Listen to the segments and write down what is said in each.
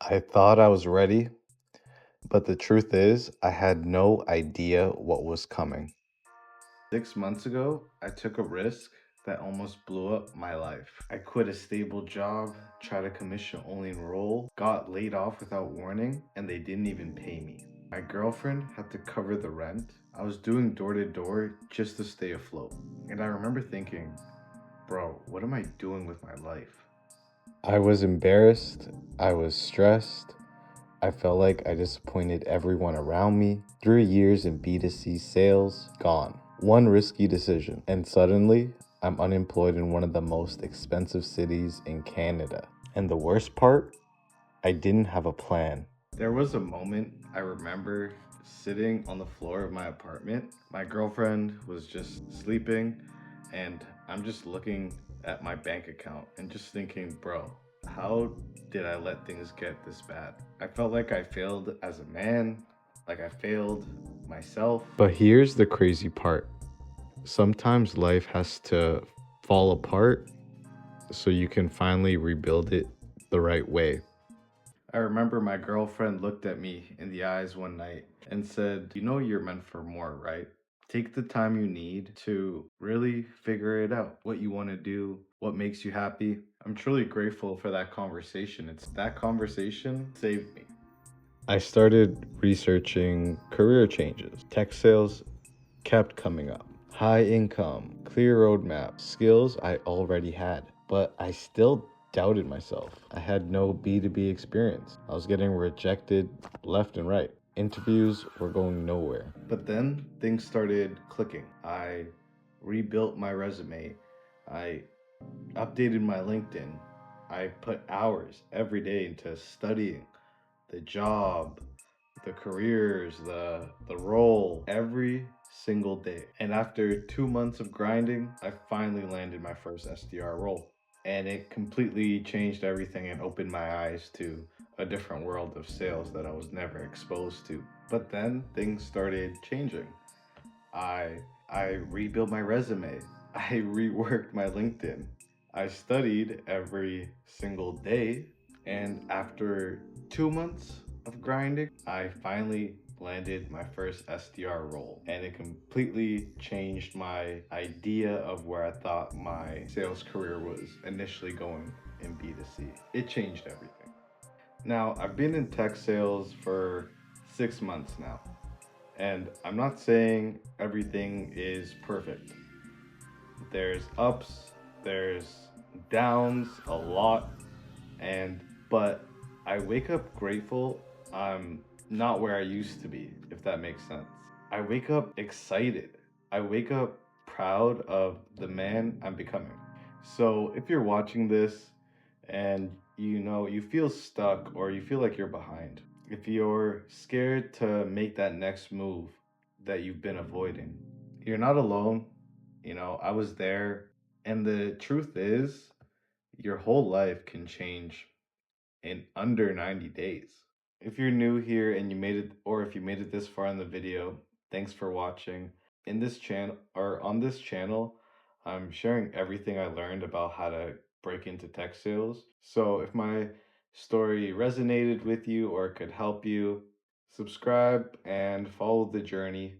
I thought I was ready, but the truth is, I had no idea what was coming. 6 months ago, I took a risk that almost blew up my life. I quit a stable job, tried a commission only role, got laid off without warning, and they didn't even pay me. My girlfriend had to cover the rent. I was doing door to door just to stay afloat. And I remember thinking, bro, what am I doing with my life? I was embarrassed. I was stressed. I felt like I disappointed everyone around me. 3 years in B2C sales, gone. One risky decision, and suddenly I'm unemployed in one of the most expensive cities in Canada. And the worst part, I didn't have a plan. There was a moment I remember sitting on the floor of my apartment. My girlfriend was just sleeping, and I'm just looking at my bank account and just thinking, bro, how did I let things get this bad? I felt like I failed as a man, like I failed myself. But here's the crazy part. Sometimes life has to fall apart so you can finally rebuild it the right way. I remember my girlfriend looked at me in the eyes one night and said, "You know you're meant for more, right? Take the time you need to really figure it out, what you want to do, what makes you happy." I'm truly grateful for that conversation. It's that conversation saved me. I started researching career changes. Tech sales kept coming up. High income, clear roadmap, skills I already had, but I still doubted myself. I had no B2B experience. I was getting rejected left and right. Interviews were going nowhere. But then things started clicking. I rebuilt my resume. I updated my LinkedIn. I put hours every day into studying the job, the careers, the role every single day. And after 2 months of grinding, I finally landed my first SDR role. And it completely changed everything and opened my eyes to a different world of sales that I was never exposed to. But then things started changing. I I rebuilt my resume. I reworked my LinkedIn. I studied every single day, and after 2 months of grinding, I finally landed my first SDR role, and it completely changed my idea of where I thought my sales career was initially going in B2C. It changed everything. Now, I've been in tech sales for 6 months now. And I'm not saying everything is perfect. There's ups, there's downs, a lot, and but I wake up grateful I'm not where I used to be, if that makes sense. I wake up excited. I wake up proud of the man I'm becoming. So if you're watching this and you feel stuck or you feel like you're behind, if you're scared to make that next move that you've been avoiding, you're not alone. I was there. And the truth is, your whole life can change in under 90 days. If you're new here and you made it, or if you made it this far in the video, thanks for watching. In this channel, or on this channel, I'm sharing everything I learned about how to break into tech sales. So if my story resonated with you or could help you, subscribe and follow the journey.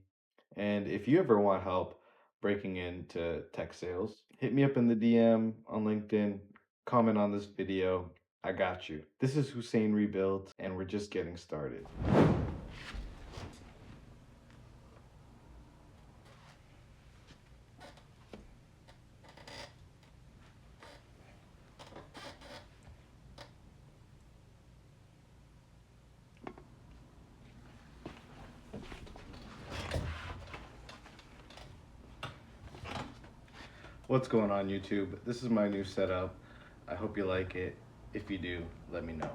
And if you ever want help breaking into tech sales, hit me up in the DM on LinkedIn, comment on this video. I got you. This is Hussein Rebuilt, and we're just getting started. What's going on, YouTube? This is my new setup. I hope you like it. If you do, let me know.